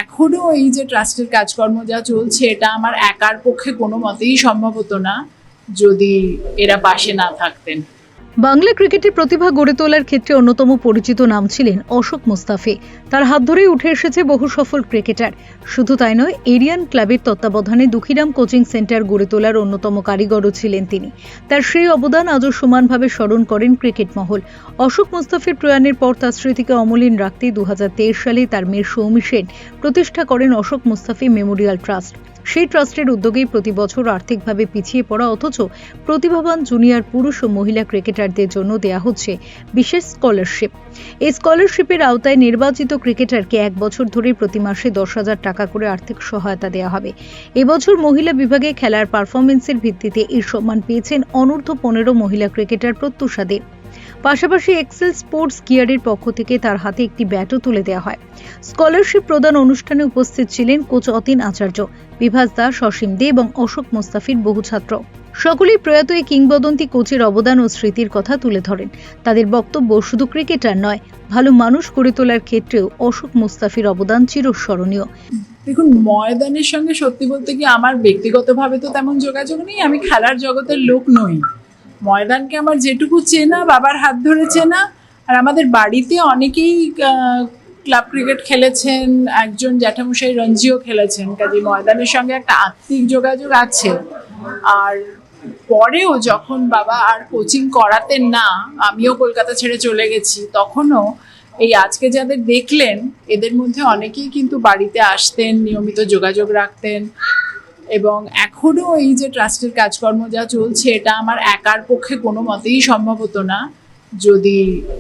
এখনো এই যে ট্রাস্টের কাজকর্ম যা চলছে এটা আমার একার পক্ষে কোনো মতেই সম্ভব হতো না যদি এরা পাশে না থাকতেন। বাংলা ক্রিকেটের প্রতিভা গড়ে তোলার ক্ষেত্রে অন্যতম পরিচিত নাম ছিলেন অশোক মুস্তাফি। তার হাত ধরেই উঠে এসেছে বহু সফল ক্রিকেটার। শুধু তাই নয়, এরিয়ান ক্লাবের তত্ত্বাবধানে দুঃখীরাম কোচিং সেন্টার গড়ে তোলার অন্যতম কারিগরও ছিলেন তিনি। তার সেই অবদান আজও সমানভাবে স্মরণ করেন ক্রিকেট মহল। অশোক মুস্তাফির প্রয়াণের পর তার স্মৃতিকে অমলিন রাখতে 2023 সালে তার মেয়ে সৌমি সেন প্রতিষ্ঠা করেন অশোক মুস্তাফি মেমোরিয়াল ট্রাস্ট। সেই ট্রাস্টের উদ্যোগেই প্রতি বছর আর্থিকভাবে পিছিয়ে পড়া অথচ প্রতিভাবান জুনিয়র পুরুষ ও মহিলা ক্রিকেটারদের জন্য দেয়া হচ্ছে বিশেষ স্কলারশিপ। এই স্কলারশিপের আওতায় নির্বাচিত ক্রিকেটারকে 1 বছর ধরে প্রতি মাসে 10,000 টাকা করে আর্থিক সহায়তা দেওয়া হবে। এবছর মহিলা বিভাগে খেলার পারফরমেন্সের ভিত্তিতে এই সম্মান পেয়েছেন অনূর্ধ্ব 15 মহিলা ক্রিকেটার প্রত্যুষা দে। পাশাপাশি এক্সেল স্পোর্টস গিয়ারের পক্ষ থেকে তার হাতে একটি ব্যাটও তুলে দেওয়া হয়। স্কলারশিপ প্রদান অনুষ্ঠানে উপস্থিত ছিলেন কোচ অতীন আচার্য, বিভাস দাস, অসীম দে এবং অশোক মুস্তাফির বহু ছাত্র। সকলেই প্রয়াত এই কিংবদন্তি কোচের অবদান ও স্মৃতির কথা তুলে ধরেন। তাদের বক্তব্য, শুধু ক্রিকেটার নয়, ভালো মানুষ গড়ে তোলার ক্ষেত্রেও অশোক মুস্তাফির অবদান চিরস্মরণীয়। দেখুন, ময়দানের সঙ্গে সত্যি বলতে কি আমার ব্যক্তিগতভাবে তো তেমন যোগাযোগ নেই, আমি খেলার জগতের লোক নই। ময়দানকে আমার যেটুকু চেনা, বাবার হাত ধরে চেনা। আর আমাদের বাড়িতে অনেকেই ক্লাব ক্রিকেট খেলেছেন, একজন জ্যাঠামশাই রঞ্জিও খেলেছেন, কাজে ময়দানের সঙ্গে একটা আত্মিক যোগাযোগ আছে। আর পরেও যখন বাবা আর কোচিং করাতেন না, আমিও কলকাতা ছেড়ে চলে গেছি, তখনও এই আজকে যাদের দেখলেন এদের মধ্যে অনেকেই কিন্তু বাড়িতে আসতেন, নিয়মিত যোগাযোগ রাখতেন। এবং এখনো এই যে ট্রাস্টের কাজকর্ম যা চলছে এটা আমার একার পক্ষে কোনো মতেই সম্ভব হতো না যদি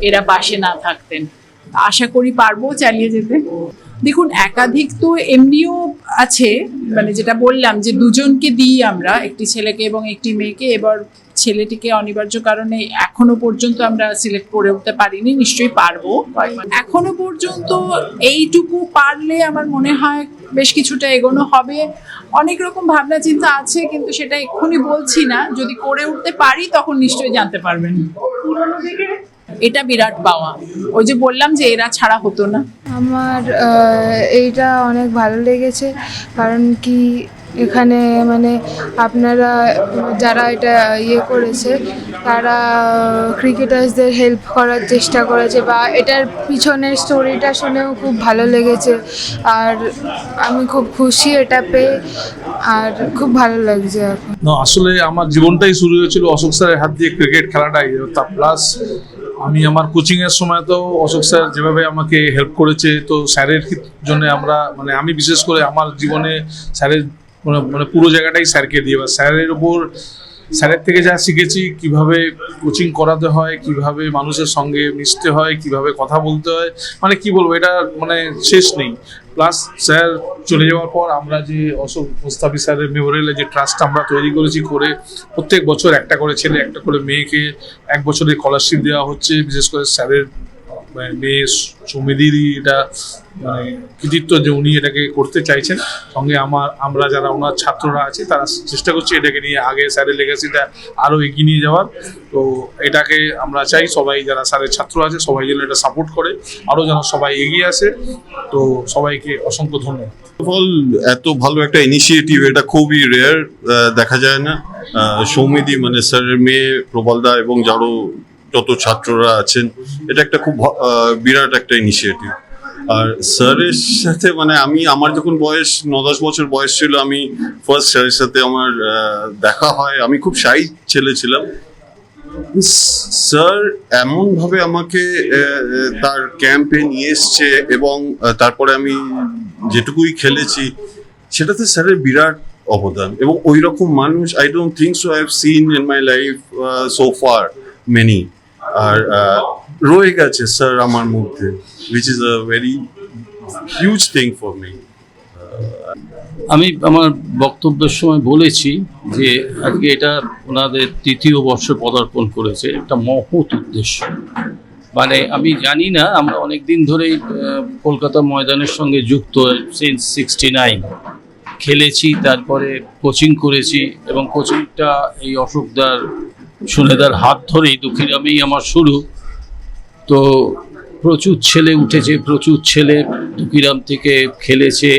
এরা পাশে না থাকতেন। আশা করি পারবো চালিয়ে যেতে। দেখুন, একাধিক তো এমনিও আছে, মানে যেটা বললাম যে দুজনকে দিই আমরা, একটি ছেলেকে এবং একটি মেয়েকে। এবার ছেলেটিকে অনিবার্য কারণে এখনো পর্যন্ত আমরা সিলেক্ট করে উঠতে পারিনি, নিশ্চয়ই পারবো। এখনো পর্যন্ত এইটুকু পারলে আমার মনে হয় বেশ কিছুটা এগোনো হবে। অনেক রকম ভাবনা চিন্তা আছে, কিন্তু সেটা এক্ষুনি বলছি না। যদি করে উঠতে পারি তখন নিশ্চয়ই জানতে পারবেন। এটা বিরাট পাওয়া। ওই যে বললাম যে এরা ছাড়া হতো না। আমার এইটা অনেক ভালো লেগেছে, কারণ কি এখানে মানে আপনারা যারা এটা করেছে তারা ক্রিকেটার্সদের হেল্প করার চেষ্টা করেছে, বা এটার পিছনের স্টোরিটা শুনেও খুব ভালো লেগেছে। আর আমি খুব খুশি এটা পেয়ে, আর খুব ভালো লাগছে এখন। আসলে আমার জীবনটাই শুরু হয়েছিল অশোক স্যারের হাত দিয়ে, ক্রিকেট খেলাটাই। তা প্লাস আমি আমার কোচিংয়ের সময় তো অশোক স্যার যেভাবে আমাকে হেল্প করেছে, তো স্যারের জন্য আমরা মানে আমি বিশেষ করে আমার জীবনে স্যারের মানে পুরো জায়গাটাই স্যারকে দিয়ে, বা স্যারের উপর স্যারের থেকে যা শিখেছি, কিভাবে কোচিং করাতে হয়, কিভাবে মানুষের সঙ্গে মিশতে হয়, কিভাবে কথা বলতে হয়, মানে কি বলবো, এটা মানে শেষ নেই। প্লাস স্যার চলে যাওয়ার পর আমরা যে অশোক মুস্তাফি স্যারের মেমোরিয়ালে যে ট্রাস্ট আমরা তৈরি করেছি, করে প্রত্যেক বছর একটা করে ছেলে, একটা করে মেয়েকে 1 বছরের স্কলারশিপ দেওয়া হচ্ছে। বিশেষ করে স্যারের মেয়ে সৌমিদিরই এটা মানে কৃতিত্ব যে উনি এটাকে করতে চাইছেন। সঙ্গে আমরা যারা ওনার ছাত্ররা আছে তারা চেষ্টা করছি এটাকে নিয়ে আগে স্যারের লেগাসিটা আরও এগিয়ে নিয়ে যাওয়ার। তো এটাকে আমরা চাই সবাই যারা স্যারের ছাত্র আছে সবাই যেন এটা সাপোর্ট করে, আরও যেন সবাই এগিয়ে আসে। তো সবাইকে অসংখ্য ধন্যবাদ। এত ভালো একটা ইনিশিয়েটিভ, এটা খুবই রেয়ার, দেখা যায় না। সৌমিদি মানে স্যারের মেয়ে প্রবলদা এবং যত ছাত্ররা আছেন, এটা একটা খুব বিরাট একটা ইনিশিয়েটিভ। আর স্যারের সাথে মানে আমার যখন বয়স 9-10 বছর বয়স ছিল, আমি ফার্স্ট স্যারের সাথে আমার দেখা হয়। আমি খুব শাই ছেলে ছিলাম। স্যার এমনভাবে আমাকে তার ক্যাম্পে নিয়ে এসছে, এবং তারপরে আমি যেটুকুই খেলেছি সেটাতে স্যারের বিরাট অবদান। এবং ওই রকম মানুষ I don't think so I have seen in my life so far many. আর রয়ে গেছে স্যার আমার মধ্যে, which is a very huge thing for me. আমি আমার বক্তব্যের সময় বলেছি যে আজকে এটা ওনাদের 3য় বর্ষে পদার্পণ করেছে, একটা মহৎ উদ্দেশ্য। মানে আমি জানি না, আমরা অনেক দিন ধরেই কলকাতা ময়দানের সঙ্গে যুক্ত, সিন্স 69 খেলেছি, তারপরে কোচিং করেছি, এবং কোচিংটা এই অশোকদার সুনেদার হাত ধরেই দুঃখিরামেই আমার শুরু। তো প্রচুর ছেলে উঠেছে, প্রচুর ছেলে দুকিরাম থেকে খেলেছে,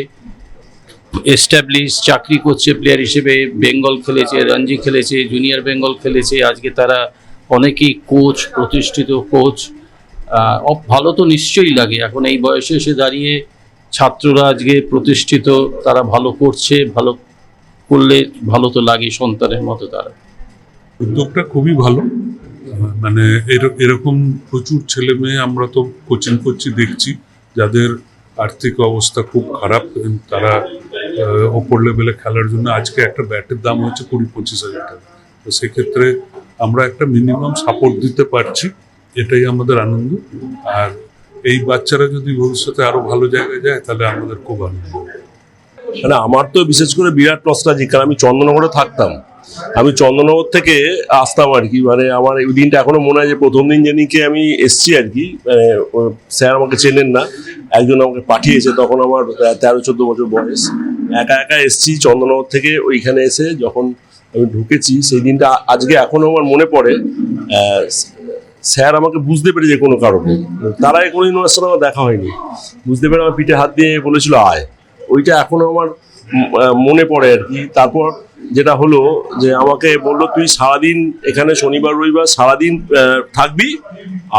এস্টাবলিশ চাকরি করছে প্লেয়ার হিসেবে, বেঙ্গল খেলেছে, রঞ্জি খেলেছে, জুনিয়র বেঙ্গল খেলেছে, আজকে তারা অনেকেই কোচ, প্রতিষ্ঠিত কোচ। ভালো তো নিশ্চয়ই লাগে, এখন এই বয়সে এসে দাঁড়িয়ে ছাত্ররা আজকে প্রতিষ্ঠিত, তারা ভালো করছে, ভালো করলে ভালো তো লাগে সন্তানের মতো তারা। উদ্যোগটা খুবই ভালো, মানে এরকম প্রচুর ছেলে মেয়ে আমরা তো কোচিং করছি, দেখছি যাদের আর্থিক অবস্থা খুব খারাপ, তারা ওপর লেভেলে খেলার জন্য আজকে একটা ব্যাটের দাম হচ্ছে 20-25 হাজার টাকা। তো সেক্ষেত্রে আমরা একটা মিনিমাম সাপোর্ট দিতে পারছি, এটাই আমাদের আনন্দ। আর এই বাচ্চারা যদি ভবিষ্যতে আরো ভালো জায়গায় যায় তাহলে আমাদের খুব আনন্দ। মানে আমার তো বিশেষ করে বিরাট নস্টালজিক, কারণ আমি চন্দননগরে থাকতাম, আমি চন্দননগর থেকে আসতাম আর কি। মানে আমার ওই দিনটা এখনো মনে হয় যে প্রথম দিন যেদিনকে আমি এসছি আর কি, স্যার আমাকে চেনেন না, একজন আমাকে পাঠিয়েছে, তখন আমার 13-14 বছর বয়স, একা একা এসছি চন্দননগর থেকে। ওইখানে এসে যখন আমি ঢুকেছি সেই দিনটা আজকে এখনো আমার মনে পড়ে। স্যার আমাকে বুঝতে পেরেছে কোনো কারণে, তারা কোনোদিন ওনার সাথে আমার দেখা হয়নি, বুঝতে পেরে আমার পিঠে হাত দিয়ে বলেছিল আয়, ওইটা এখনো আমার মনে পড়ে আর কি। তারপর যেটা হলো যে আমাকে বললো তুই সারাদিন এখানে শনিবার রবিবার সারাদিন থাকবি,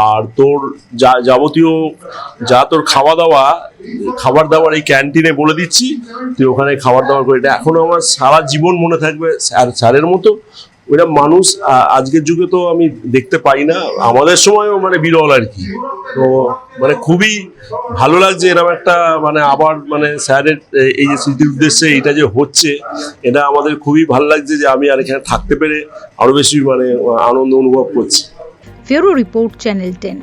আর তোর যাবতীয় যা তোর খাবার দাবার এই ক্যান্টিনে বলে দিচ্ছি, তুই ওখানে খাবার দাবার করে। এটা এখনো আমার সারা জীবন মনে থাকবে। স্যারের মতো ওইটা মানুষ আজকের যুগে তো আমি দেখতে পাই না, আমাদের সময়ও মানে বিরল আর কি। তো মানে খুবই ভালো লাগছে এরকম একটা, মানে আবার মানে স্যারের এই যে স্মৃতির উদ্দেশ্যে এটা যে হচ্ছে, এটা আমাদের খুবই ভালো লাগছে যে আমি আর এখানে থাকতে পেরে আরো বেশি মানে আনন্দ অনুভব করছি। Bureau report, channel 10।